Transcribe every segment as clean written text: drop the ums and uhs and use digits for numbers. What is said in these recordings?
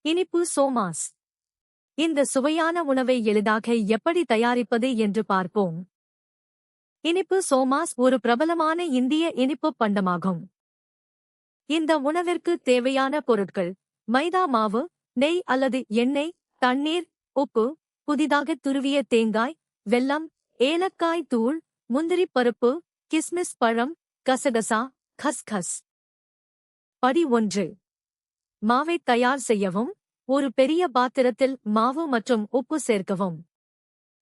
இனிப்பு சோமாஸ். இந்த சுவையான உணவை எளிதாக எப்படி தயாரிப்பது என்று பார்ப்போம். இனிப்பு சோமாஸ் ஒரு பிரபலமான இந்திய இனிப்புப் பண்டமாகும். இந்த உணவிற்கு தேவையான பொருட்கள்: மைதா மாவு, நெய் அல்லது எண்ணெய், தண்ணீர், உப்பு, புதிதாக துருவிய தேங்காய், வெல்லம், ஏலக்காய் தூள், முந்திரி பருப்பு, கிஸ்மிஸ் பழம், கசகசா, கஸ்கஸ். படி 1. மாவை தயார் செய்யவும். ஒரு பெரிய பாத்திரத்தில் மாவு மற்றும் உப்பு சேர்க்கவும்.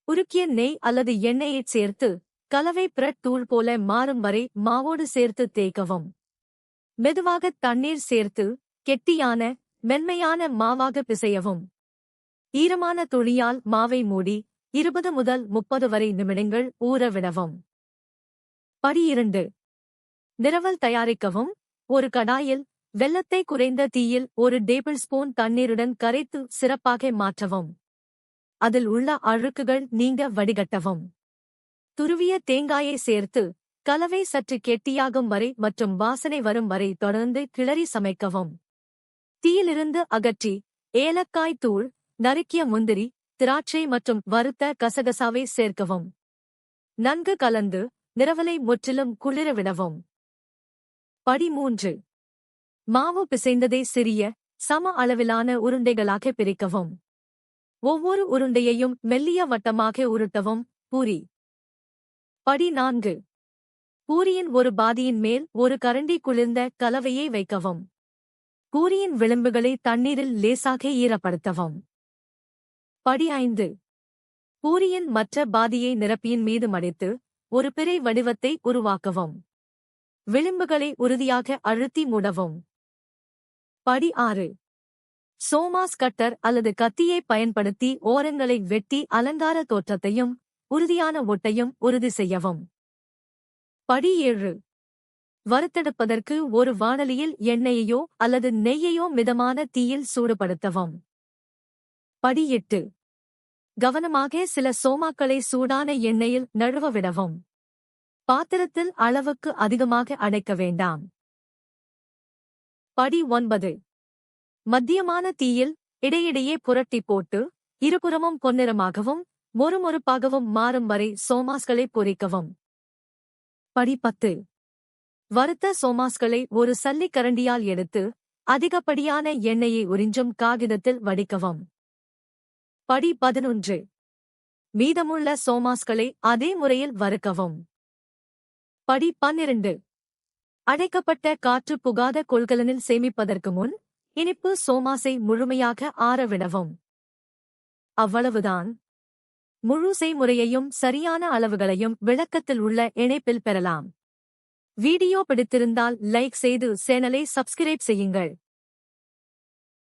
உருக்கிய நெய் அல்லது எண்ணெயைச் சேர்த்து கலவை பிரெட் தூள் போல மாறும் வரை மாவோடு சேர்த்து தேய்க்கவும். மெதுவாக தண்ணீர் சேர்த்து கெட்டியான, மென்மையான மாவாக பிசையவும். ஈரமான துணியால் மாவை மூடி 20 முதல் 30 வரை நிமிடங்கள் ஊற விடவும். படி 2. நிரவல் தயாரிக்கவும். ஒரு கடாயில் வெல்லத்தை குறைந்த தீயில் 1 டேபிள்ஸ்பூன் தண்ணீருடன் கரைத்து சிறப்பாக மாற்றவும். அதில் உள்ள அழுக்குகள் நீங்க வடிகட்டவும். துருவிய தேங்காயை சேர்த்து கலவை சற்று கெட்டியாகும் வரை மற்றும் வாசனை வரும் வரை தொடர்ந்து கிளறி சமைக்கவும். தீயிலிருந்து அகற்றி ஏலக்காய் தூள், நறுக்கிய முந்திரி, திராட்சை மற்றும் வறுத்த கசகசாவை சேர்க்கவும். நன்கு கலந்து நிரவலை முற்றிலும் குளிரவிடவும். படி 3. மாவு பிசைந்ததை சிறிய, சம அளவிலான உருண்டைகளாக பிரிக்கவும். ஒவ்வொரு உருண்டையையும் மெல்லிய வட்டமாக உருட்டவும். பூரி. படி 4. பூரியின் ஒரு பாதியின் மேல் ஒரு கரண்டி குளிர்ந்த கலவையை வைக்கவும். பூரியின் விளிம்புகளை தண்ணீரில் லேசாக ஈரப்படுத்தவும். படி 5. பூரியின் மற்ற பாதியை நிரப்பியின் மீது மடித்து ஒரு பிறை வடிவத்தை உருவாக்கவும். விளிம்புகளை உறுதியாக அழுத்தி மூடவும். படி 6. சோமாஸ் கட்டர் அல்லது கத்தியை பயன்படுத்தி ஓரங்களை வெட்டி அலங்கார தோற்றத்தையும் உறுதியான ஒட்டையும் உறுதி செய்யவும். படி 7. வறுத்தெடுப்பதற்கு ஒரு வாணலியில் எண்ணெயையோ அல்லது நெய்யையோ மிதமான தீயில் சூடுபடுத்தவும். படி 8. கவனமாக சில சோமாக்களை சூடான எண்ணெயில் நழுவ விடவும். பாத்திரத்தில் அளவுக்கு அதிகமாக அடைக்க வேண்டாம். படி 9. மத்தியமான தீயில் இடையிடையே புரட்டி போட்டு இருபுறமும் பொன்னிறமாகவும் மொறுமொறுப்பாகவும் மாறும் வரை சோமாஸ்களை பொரிக்கவும். படி 10. வறுத்த சோமாஸ்களை ஒரு சல்லிக்கரண்டியால் எடுத்து அதிகப்படியான எண்ணெயை உறிஞ்சும் காகிதத்தில் வடிக்கவும். படி 11. மீதமுள்ள சோமாஸ்களை அதே முறையில் வறுக்கவும். படி 12. அடைக்கப்பட்ட காற்று புகாத கொள்கலனில் சேமிப்பதற்கு முன் இனிப்பு சோமாஸை முழுமையாக ஆறவிடவும். அவ்வளவுதான். முழு செய்முறையையும் சரியான அளவுகளையும் விளக்கத்தில் உள்ள இணைப்பில் பெறலாம். வீடியோ பிடித்திருந்தால் லைக் செய்து சேனலை சப்ஸ்கிரைப் செய்யுங்கள்.